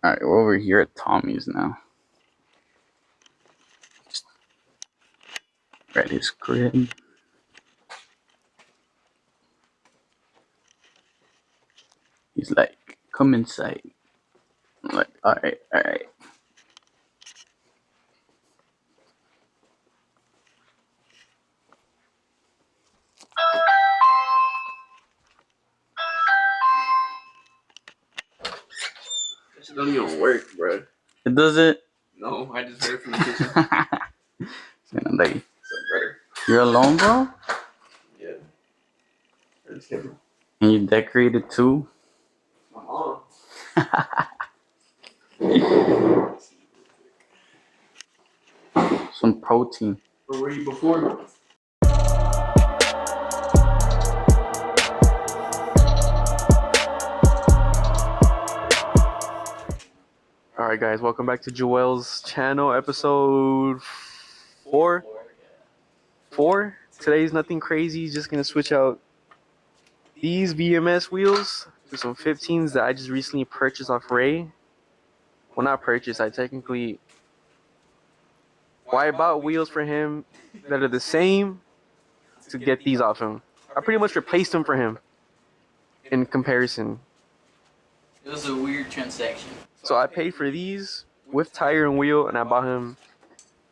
Alright, we're over here at Tommy's now. Just at his crib. He's like, come inside. I'm like, alright, alright. This don't even work, bro. It does it? No, I just heard it from the kitchen. Like, So, bro. you're alone, bro? Yeah. It's different. And you decorated too? My mom. Some protein. Where were you before? Alright guys, welcome back to Joel's channel, episode 4. 4? Today's nothing crazy, just gonna switch out these VMS wheels to some 15s that I just recently purchased off Ray. Well, not purchased, I bought wheels for him that are the same to get these off him. I pretty much replaced them for him in comparison. It was a weird transaction. So I paid for these with tire and wheel, and I bought him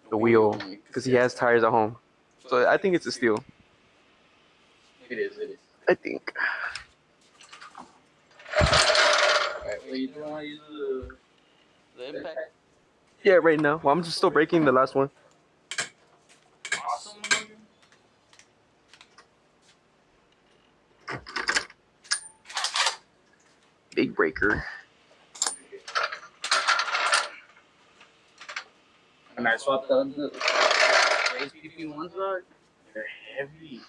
the wheel because he has tires at home. So I think it's a steal. It is. I think. Alright, well, you don't want to use the impact? Yeah, right now. Well, I'm just still breaking the last one. Awesome. Big breaker. And I swapped the HPP ones out. They're heavy.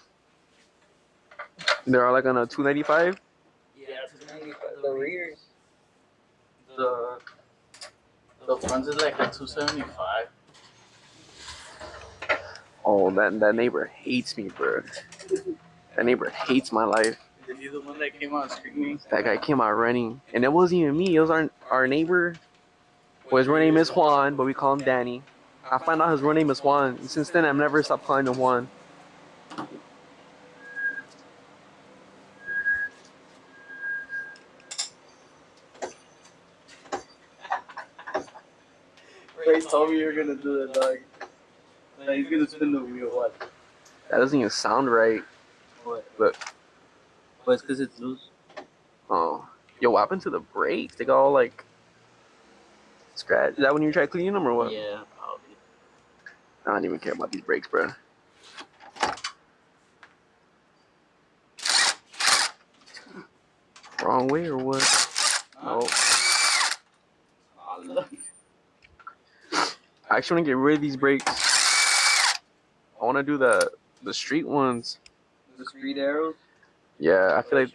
They're like on a 295. Yeah, 295. The rears. The front is like a 275. Oh, that neighbor hates me, bro. That neighbor hates my life. Is he the one that came out screaming? That guy came out running, and it wasn't even me. It was our neighbor. Well, his real name is Juan, but we call him Danny. I find out his real name is Juan, and since then I've never stopped calling him Juan. Ray told me you were gonna do that, dog. Like, he's gonna spin the wheel. What? That doesn't even sound right. What? But Well, it's because it's loose. oh, yo, what happened to the brakes? They got all like scratched. Is that when you try cleaning them or what? Yeah, probably. I don't even care about these brakes, bro. Wrong way or what? Huh? Oh, I actually want to get rid of these brakes. I want to do the street ones. The street arrows? Yeah, I feel like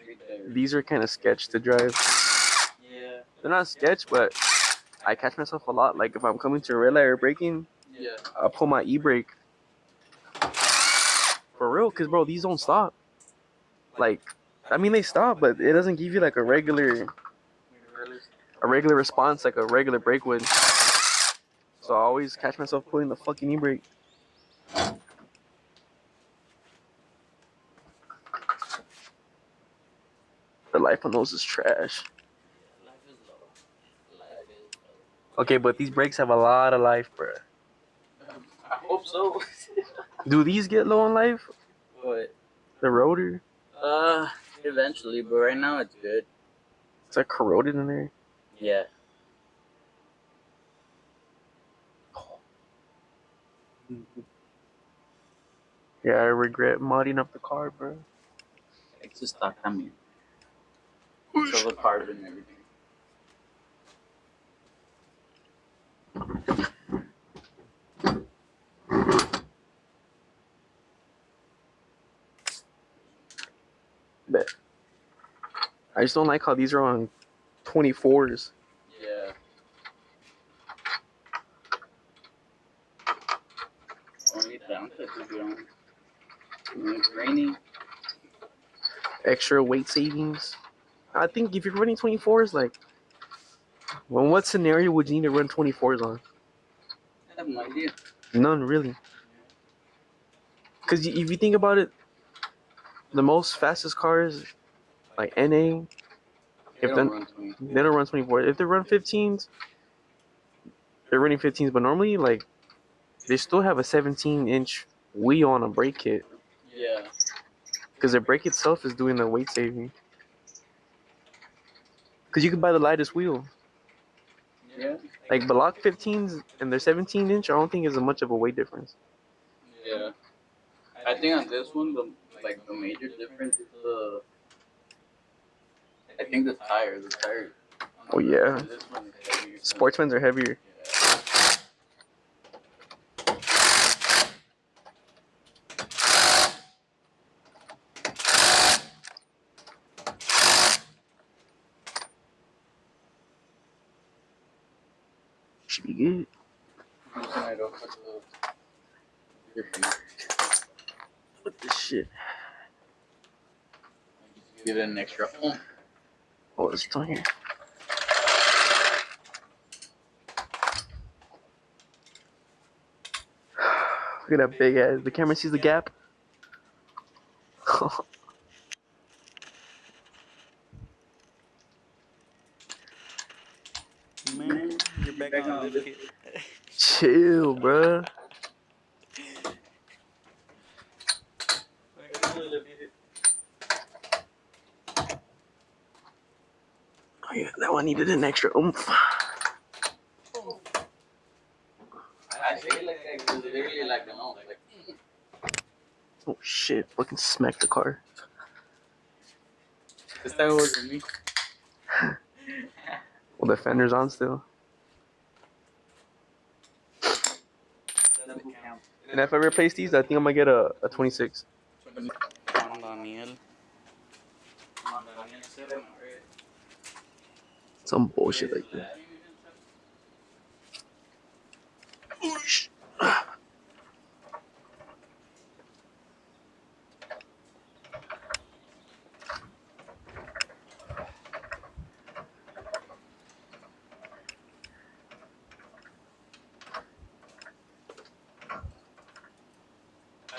these are kind of sketch to drive. Yeah. They're not sketch, but I catch myself a lot. Like if I'm coming to a red light or braking, Yeah. I'll pull my e-brake. For real, because bro, these don't stop. Like, I mean they stop, but it doesn't give you like a regular response like a regular brake would. So I always catch myself pulling the fucking e-brake. The life on those is trash. Okay, but these brakes have a lot of life, bro. I hope so. Do these get low on life? What? The rotor? Eventually, but right now it's good. It's like corroded in there. Yeah. Yeah, I regret modding up the car, bro. It's just stuck on me. Silver carbon and everything. Bet. I just don't like how these are on 24s. Yeah. Only down to when it's raining. Extra weight savings. I think if you're running 24s, like Well, what scenario would you need to run 24s on? I have no idea. None, really. Because if you think about it, the most fastest cars, like NA, They if don't then run 20. they don't run 24. If they run 15s, they're running 15s. But normally, like, they still have a 17-inch wheel on a brake kit. Yeah. Because their brake itself is doing the weight saving. Because you can buy the lightest wheel. Yeah. Like Block 15s and their 17-inch, I don't think is much of a weight difference. Yeah. I think on this one, the major difference is the I think the tire. The tire Oh yeah, on this one is heavier. Sportsmans are heavier. Yeah. Should be good. Loosen it up with your finger. Look at this shit. Give it an extra. Oh, it's still here. Look at that big ass. The camera sees the gap. Man, you're back on a lift kit. Chill, bruh. Back on a lift kit. Oh yeah, that one needed an extra oomph. I say it like that because literally like the nose. Like, Oh shit! Fucking smacked the car. this time it was me. Well, the fender's on still. Double count. And if I replace these, I think I'm gonna get a 26. Juan Daniel. Juan Daniel 7, right? Some bullshit like that. Oosh.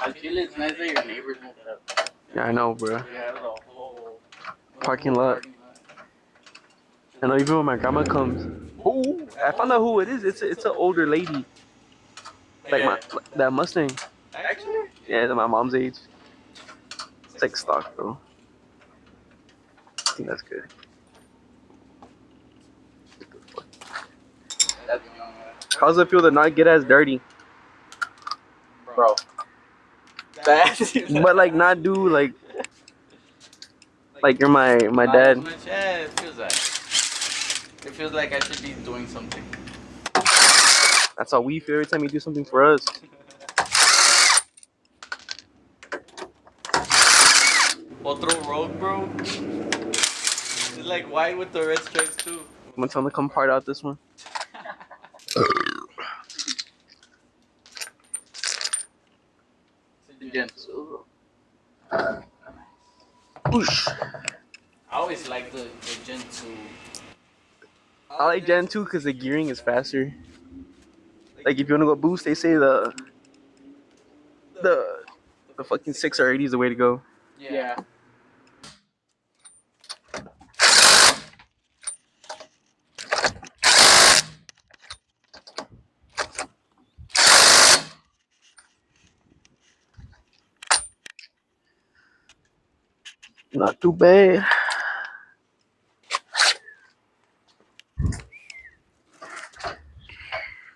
I feel it's nice that your neighbors moved up. Yeah, I know, bro. You have the whole Parking lot. I know even when my grandma comes. Oh, I found out who it is. It's an older lady, like my that Mustang. Actually, Yeah, my mom's age. It's like stock, bro. I think that's good. that's young, How's it feel to not get as dirty, bro. That's but like not do like you're my Not as dad. much. Yeah, it feels like. It feels like I should be doing something. That's how we feel every time you do something for us. Otro rogue, bro. It's like white with the red stripes, too. I'm gonna tell them to come part out this one. gentle. Oosh. I always like the Gen 2. I like Gen 2 because the gearing is faster. Like if you wanna go boost, they say the the fucking 6 or 80 is the way to go. Yeah. Not too bad.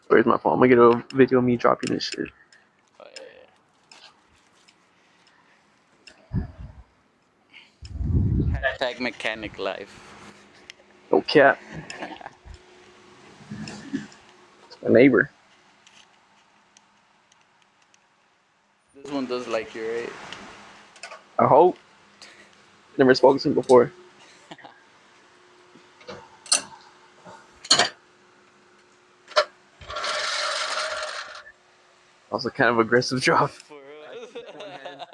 Where's my phone? I'm gonna get a video of me dropping this shit. Oh, yeah. Hashtag mechanic life. No cap. It's my neighbor. This one does like you, right? I hope. Never spoken to him before. Also kind of aggressive drop. For real.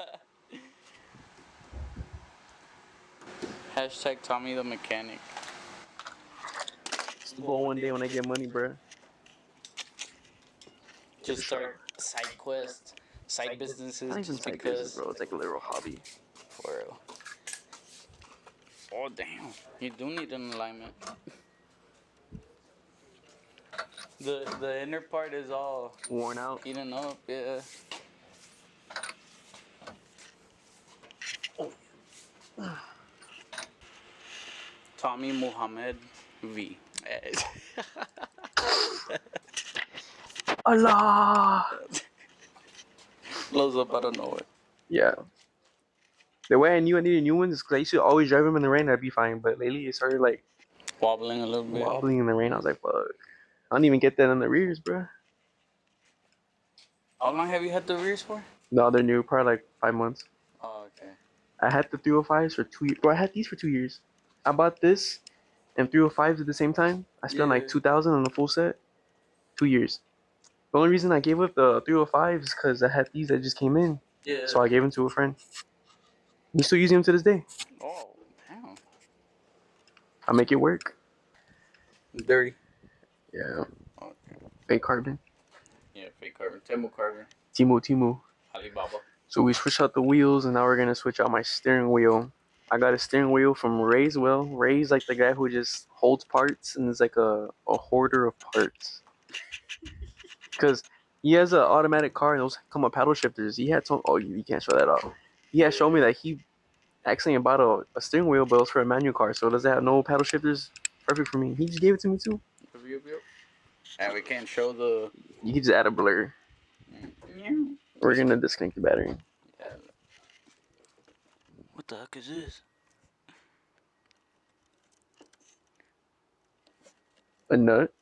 Hashtag Tommy the mechanic. Just go one day when I get money, bro. Just start side quests, side businesses, Not even just side business, because. bro. It's like a literal hobby. For real. Oh damn! You do need an alignment. The inner part is all Worn out. eaten up. Yeah. Tommy Muhammad V. Allah. Blows up out of nowhere. Yeah. The way I knew I needed new ones is because I used to always drive them in the rain. I'd be fine. But lately, it started like Wobbling a little bit. wobbling in the rain. I was like, fuck. I don't even get that in the rears, bro. How long have you had the rears for? No, they're new. Probably like 5 months. Oh, okay. I had the 305s for 2 years. Bro, I had these for 2 years. I bought this and 305s at the same time. I spent like 2,000 on the full set. 2 years. The only reason I gave up the 305s is because I had these that just came in. Yeah. So I gave them to a friend. He's still using them to this day. Oh, damn. I make it work. Dirty. Yeah. Okay. Fake carbon. Yeah, fake carbon. Temu carbon. Timu. Alibaba. So we switched out the wheels and now we're gonna switch out my steering wheel. I got a steering wheel from Ray's Well. Ray's like the guy who just holds parts and is like a hoarder of parts. Cause he has an automatic car and those come with paddle shifters. He had some. Oh, you can't show that off. He had shown me that he accidentally bought a steering wheel, but it was for a manual car, so does it have no paddle shifters? Perfect for me. He just gave it to me too. Yep. And we can't show the. You can just add a blur. We're gonna disconnect the battery. Yeah. What the heck is this? A nut?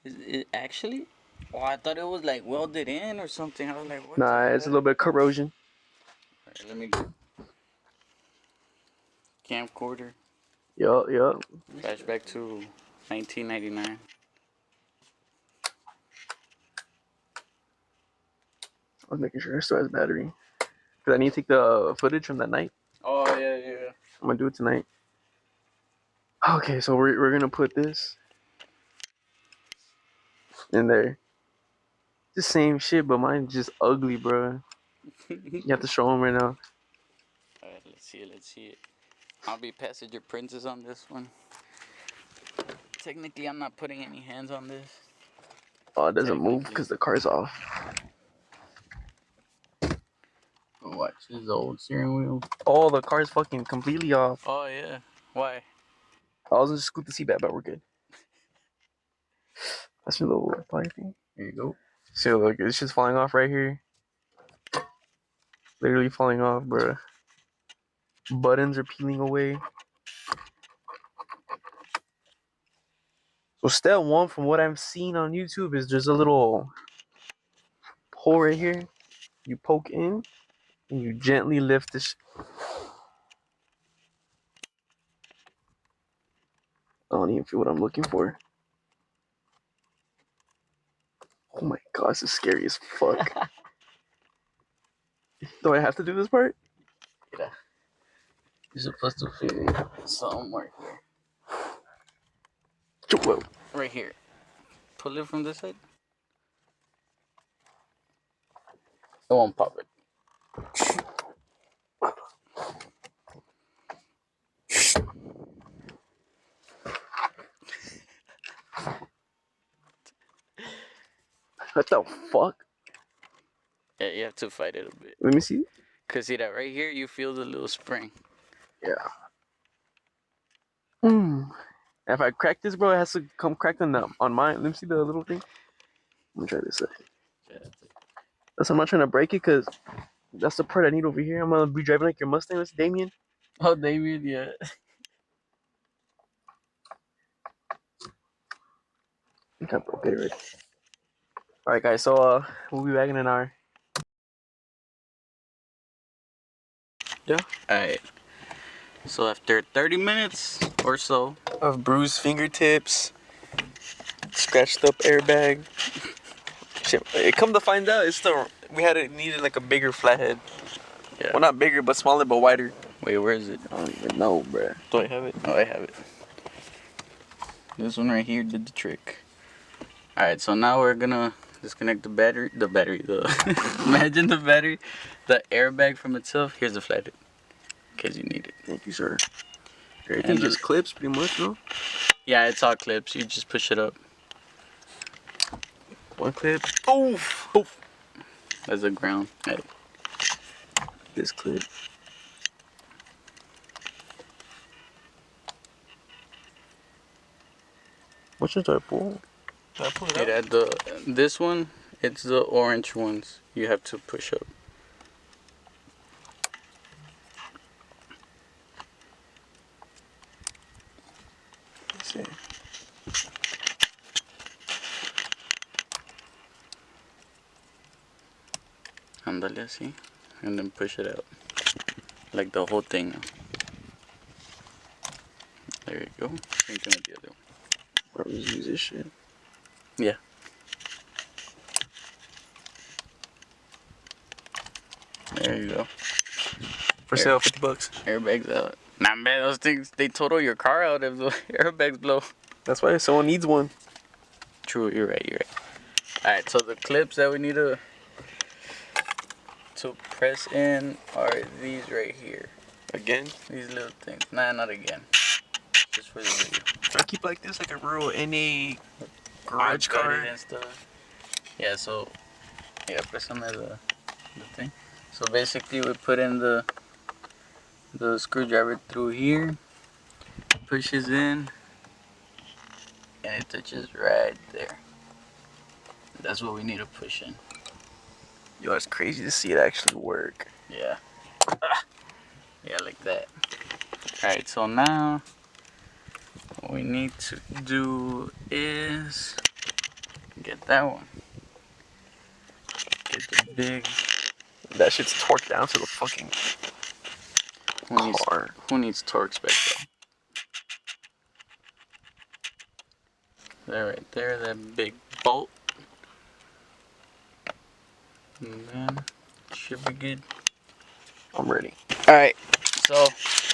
Is it actually? Oh, I thought it was like welded in or something. I was like, what? Nah, it's a little bit of corrosion. Right, let me. Camcorder. Yup. Flashback to 1999. I was making sure it still has battery. Cause I need to take the footage from that night. Oh yeah. I'm gonna do it tonight. Okay, so we're gonna put this in there. The same shit, but mine's just ugly, bro. You have to show them right now. Alright, let's see it. I'll be passenger princess on this one. Technically, I'm not putting any hands on this. Oh, it doesn't move because the car's off. Watch his old steering wheel. Oh, the car's fucking completely off. Oh yeah. Why? I was gonna just scoot the seat back, but we're good. That's your little apply thing. Here you go. So look, it's just falling off right here. Literally falling off, bro. Buttons are peeling away. So step one, from what I've seen on YouTube, is there's a little hole right here. You poke in and you gently lift this. I don't even feel what I'm looking for. Oh my god, this is scary as fuck. Do I have to do this part? Yeah. You're supposed to fit somewhere here. Whoa. Right here. Pull it from this side. It won't pop it. What the fuck? Yeah, you have to fight it a bit. Let me see. Cause see that right here, you feel the little spring. Yeah. If I crack this, bro, it has to come cracked on mine. Let me see the little thing. I'm gonna try this side. That's I'm not trying to break it because that's the part I need over here. I'm gonna be driving like your Mustang, Mr. Damien. Oh, David, yeah. I think I broke it already. Alright guys, so we'll be back in an hour. Yeah. Alright. So after 30 minutes or so Of bruised fingertips, scratched up airbag. Shit, come to find out, it's still needed like a bigger flathead. Yeah. Well, not bigger, but smaller, but wider. Wait, where is it? I don't even know, bruh. Do I have it? Oh, I have it. This one right here did the trick. Alright, so now we're gonna disconnect the battery. Imagine the battery, the airbag from itself. Here's the flathead, in case you need it. Thank you, sir. Everything just clips pretty much, no? Yeah, it's all clips. You just push it up. One clip. Oof! Poof. That's the ground. Hey. This clip. Which one do I pull? Do I pull it out? This one, it's the orange ones. You have to push up. Let's see. Ándale así. And then push it out. Like the whole thing. There you go. Same thing with the other one. Bro, just use this shit. Yeah. There you go. For sale, $50. Airbags out. Nah, man, those things, they total your car out if the airbags blow. That's why someone needs one. True, you're right. Alright, so the clips that we need to press in are these right here. Again? These little things. Nah, not again. Just for the video. I keep like this, like a real NA garage car. And stuff. Yeah, so, yeah, press on the thing. So basically we put in the screwdriver through here, pushes in, and it touches right there. That's what we need to push in. Yo, it's crazy to see it actually work. Yeah. Yeah, like that. Alright, so now what we need to do is get that one. Get the big. That shit's torqued down to the fucking car. Who needs torque spec though? There, right there, that big bolt. And then should be good. I'm ready. Alright. So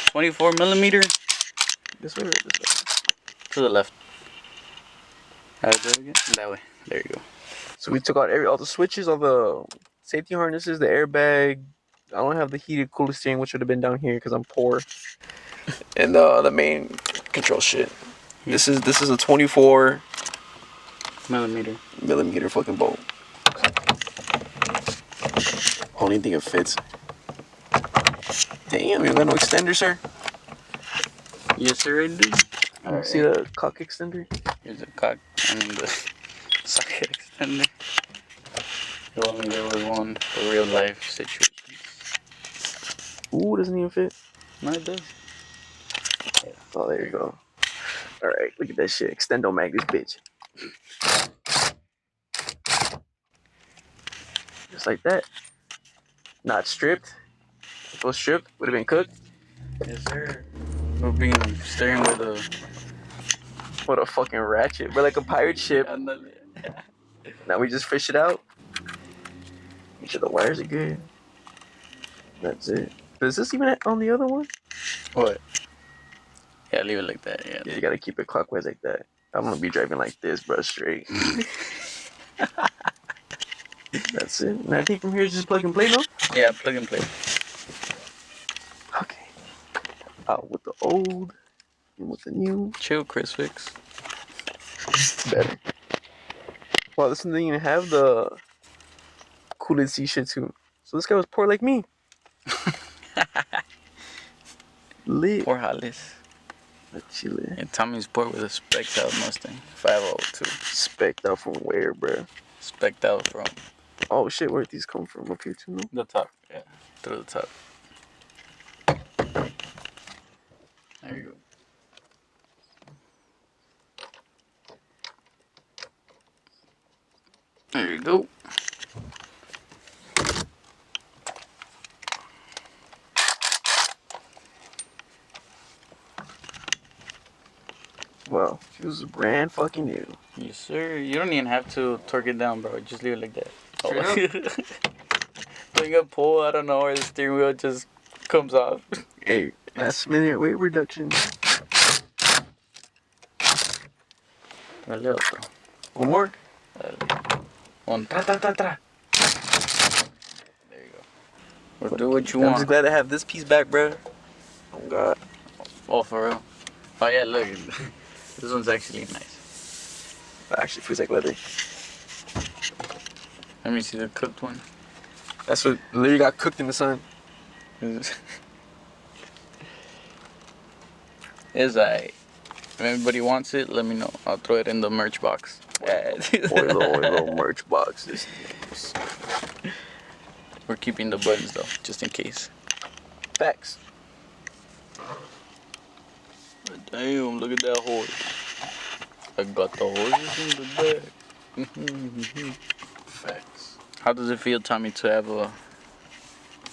24 millimeter This way or this way? to the left. How to do it again? That way. There you go. So we took out all the switches, all the safety harnesses, the airbag. I don't have the heated cooler steering, which would have been down here because I'm poor. And the main control shit. This is a 24 millimeter fucking bolt. Only thing it fits. Damn, you got no extender, sir? Yes, sir, I do. Alright. See the cock extender? Here's the cock and the socket extender. If only there was one for real life situations. Ooh, doesn't even fit. No, it does. Yeah. Oh, there you go. Alright, look at that shit. Extendo mag this bitch. Just like that. Not stripped. If it was stripped, would have been cooked. Yes, sir. We're being steering with a... What a fucking ratchet. We're like a pirate ship. Now we just fish it out. Make sure the wires are good. That's it. Is this even on the other one? What? Yeah, leave it like that, yeah. Yeah, you gotta keep it clockwise like that. I'm gonna be driving like this, bro, straight. That's it. And I think from here is just plug and play, no? Yeah, plug and play. Okay. Out with the old and with the new. Chill, Chris Fix. Better. Wow, this one didn't even have the coolant seat shit too. So this guy was poor like me. Lit. Poor Hollis. Chile. And Tommy's poor with a spec'd out Mustang 502. Spec'd out from where, bro? Spec'd out from Oh shit, where'd these come from? Up here too, no? the top. Yeah, through the top. There you go. There you go. Wow, she was brand fucking new. Yes, sir. You don't even have to torque it down, bro. Just leave it like that. Putting a pull, I don't know where the steering wheel just comes off. Hey, last minute weight reduction. Dale otro. One more. One. Tra, tra, tra, tra. There you go. Well, do what you I'm just want. glad to have this piece back, bro. Oh God. Oh, for real? Oh, yeah, look. This one's actually nice. That actually feels like leather. Let me see the cooked one. That's what literally got cooked in the sun. It's alright. If anybody wants it, let me know. I'll throw it in the merch box. Oilo merch boxes. We're keeping the buttons though, just in case. Facts. Damn, look at that horse. I got the horses in the back. Facts. How does it feel, Tommy, to have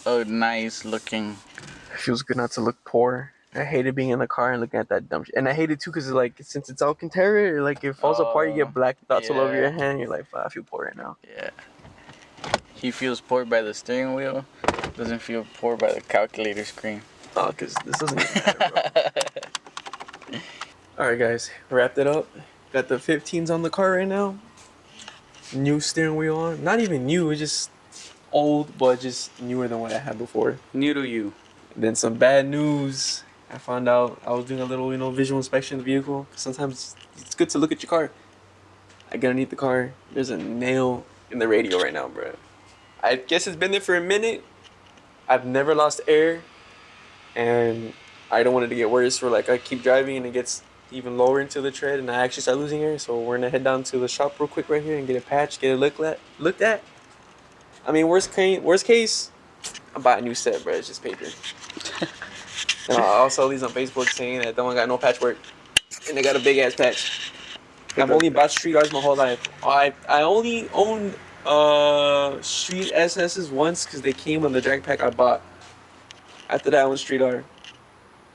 a nice looking? It feels good not to look poor. I hated being in the car and looking at that dumb shit. And I hate it too because like since it's Alcantara, like it falls apart, you get black dots all over your hand. You're like, I feel poor right now. Yeah. He feels poor by the steering wheel. Doesn't feel poor by the calculator screen. Oh, because this doesn't even matter, bro. Alright, guys. Wrapped it up. Got the 15s on the car right now. New steering wheel on. Not even new, it's just old, but just newer than what I had before. New to you. And then some bad news. I found out I was doing a little, visual inspection of the vehicle. Sometimes it's good to look at your car. I get underneath the car. There's a nail in the radio right now, bro. I guess it's been there for a minute. I've never lost air, and I don't want it to get worse. Where like I keep driving and it gets even lower into the tread, and I actually start losing air. So we're gonna head down to the shop real quick right here and get a patch, get it looked at. I mean, worst case, I buy a new set, bro. It's just paper. And I saw these on Facebook saying that that one got no patchwork, and they got a big ass patch. I've only bought street R's my whole life. I only owned street SS's once because they came on the drag pack I bought. After that, I went street R,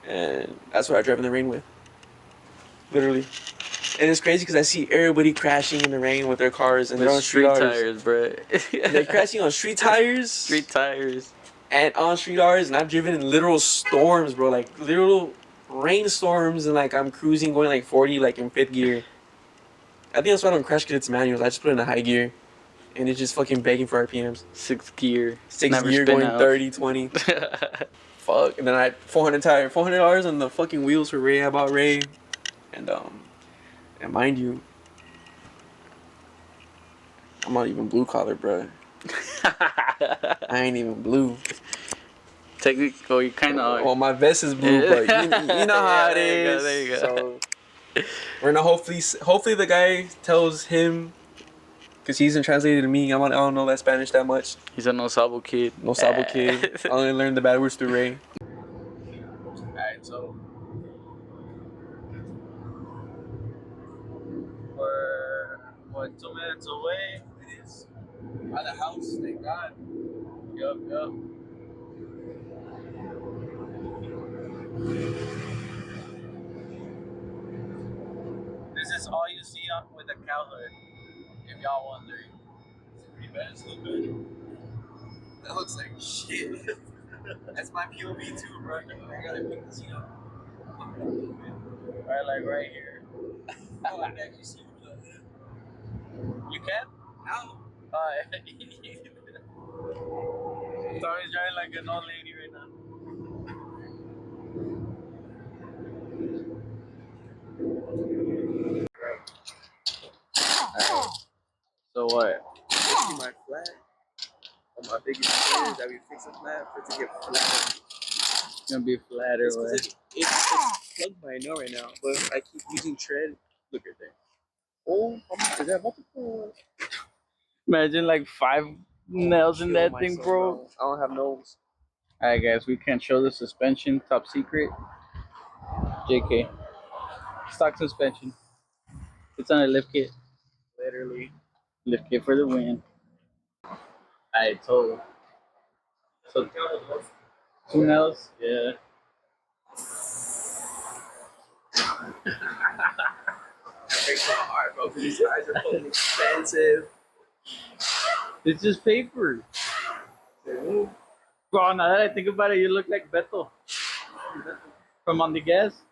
and that's what I drive in the rain with. Literally. And it's crazy because I see everybody crashing in the rain with their cars and they're on street R's. tires, bro. They're crashing on street tires. Street tires. And on street R's, and I've driven in literal storms, bro. Like literal rainstorms, and like I'm cruising going like 40, like in fifth gear. I think that's why I don't crash because it's manuals. I just put it in a high gear, and it's just fucking begging for RPMs. Sixth gear. Sixth Never gear spin going out. 30, 20. Fuck. And then I had $400 on the fucking wheels for Ray. I bought Ray, and mind you, I'm not even blue collar, bro. I ain't even blue. Technically, you kind of are. Well, my vest is blue, but you know how it is. There you go. So we're gonna hopefully the guy tells him, because he's been translated to me. I don't know that Spanish that much. He's a no sabo kid. No sabo kid. I only learned the bad words through Ray. Alright, so we're 2 minutes away. It is by the house, thank God. Yup. This is all you see with the cow hood, if y'all wondering. It's pretty bad, it's a little bit. That looks like shit. That's my POV too, bro. I gotta pick this up. Right, like right here. Oh, I can actually see the hood. You can? How? Sorry, he's driving like an old lady right now. Alright. So what? You see my flat? On my biggest flares that we fix a flat for it to get flat. It's gonna be flatter. It's plugged by now right now, but I keep using tread. Look at that. Oh, is that multiple? Imagine like 5 nails in that thing, bro. I don't have nose. Alright, guys, we can't show the suspension. Top secret. JK. Stock suspension. It's on a lift kit. Literally. Lift kit for the win. Alright, so 2 nails? Yeah. Breaks my heart, bro. These guys are fucking expensive. It's just paper. Bro, now that I think about it, you look like Beto. From On the Gas.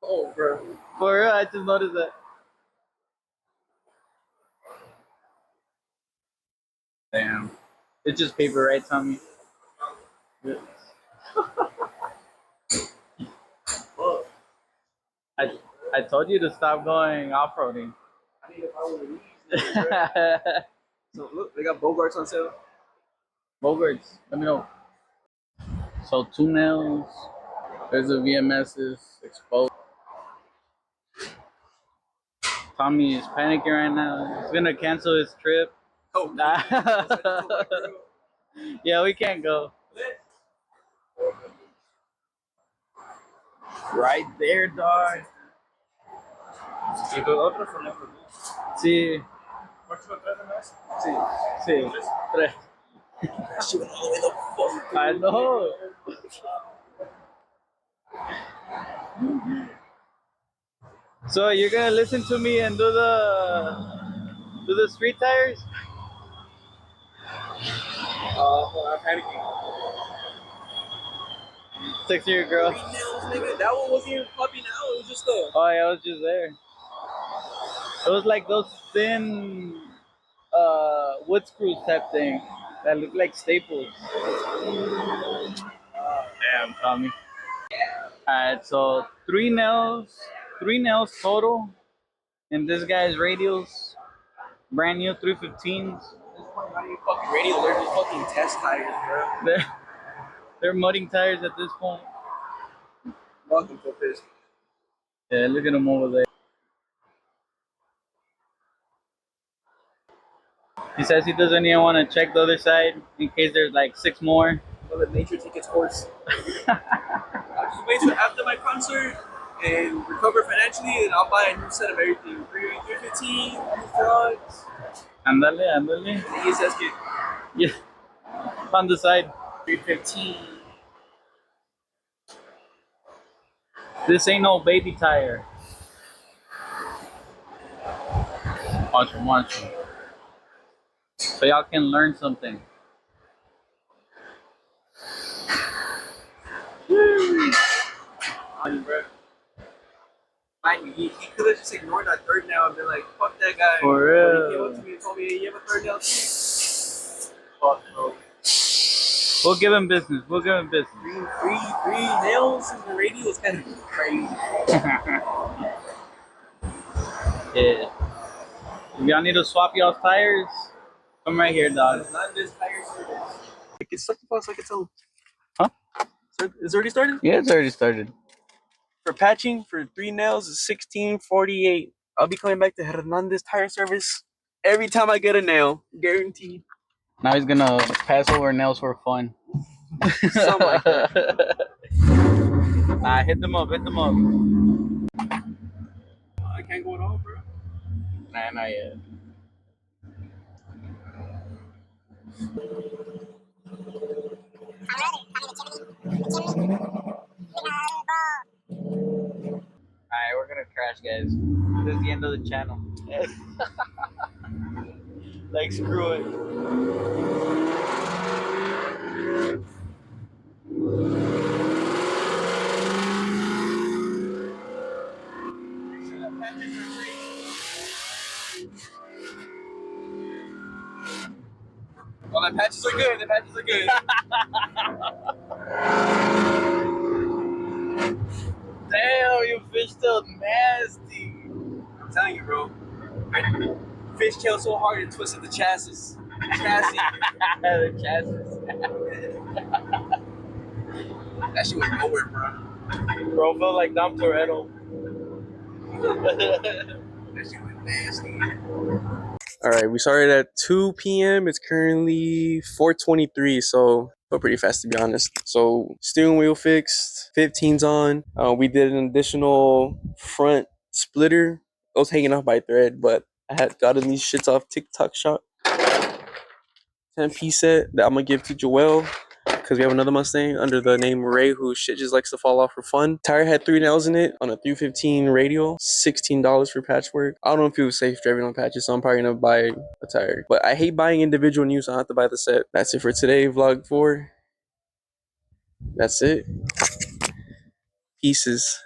Oh, bro. For real, I just noticed that. Damn. It's just paper, right, Tommy? I I told you to stop going off roading. I need to buy one of these. So look, they got Bogarts on sale. Bogarts, let me know. So 2 nails. There's a VMS's exposed. Tommy is panicking right now. He's gonna cancel his trip. Oh, Yeah, we can't go. Right there, dog. y todo otro son estos. Sí, Sí. sí. Tres. I know. So you're gonna listen to me and do the street tires? I'm panicking. Text your girl. Nails, nigga. That one wasn't even popping out. It was just a. Oh yeah, I was just there. It was like those thin wood screws type thing that look like staples. Damn, Tommy. Alright, so three nails total in this guy's radials. Brand new 315s. Not even fucking radio. They're just fucking test tires, bro. They're mudding tires at this point. Welcome to this. Yeah, look at them over there. He says he doesn't even want to check the other side in case there's like 6 more. Well, the nature tickets course. I'll just wait till after my concert and recover financially, and I'll buy a new set of everything. 315, new frogs, Ándale, ándale. the ESS kit. Yeah, on the side. 315. This ain't no baby tire. Watch him, watch him. So y'all can learn something. Bro. Mind you, he could have just ignored that third nail and been like, fuck that guy. For But real. he came up to me and told me, hey, you have a third nail too? Fuck no. We'll give him business. We'll give him business. Three nails in the radio is kind of crazy. Yeah. If y'all need to swap y'all's tires, come right here, dog. Not this tire service. It's such a box like it's a. Huh? So it's already started? Yeah, it's already started. For patching for 3 nails is $16.48. I'll be coming back to Hernandez Tire Service every time I get a nail, guaranteed. Now he's gonna pass over nails for fun. Something like that. Nah, hit them up, hit them up. I can't go at all, bro. Nah, not yet. Alright, we're gonna crash, guys. This is the end of the channel. Like, screw it. Well, the patches are good. The patches are good. Damn, you fish still nasty. I'm telling you, bro. I fishtailed so hard it twisted the chassis. Chassis. The chassis. That shit went nowhere, bro. Bro, felt like Dom Toretto. That shit went nasty. All right, we started at 2 p.m. It's currently 4:23, so pretty fast to be honest. So steering wheel fixed, 15's on. We did an additional front splitter. It was hanging off by a thread, but I had gotten these shits off TikTok shop. 10-piece set that I'm gonna give to Joel because we have another Mustang under the name Ray who shit just likes to fall off for fun. Tire had 3 nails in it on a 315 radial, $16 for patchwork. I don't know if it was safe driving on patches, so I'm probably gonna buy a tire. But I hate buying individual new, so I have to buy the set. That's it for today, vlog 4. That's it. Pieces.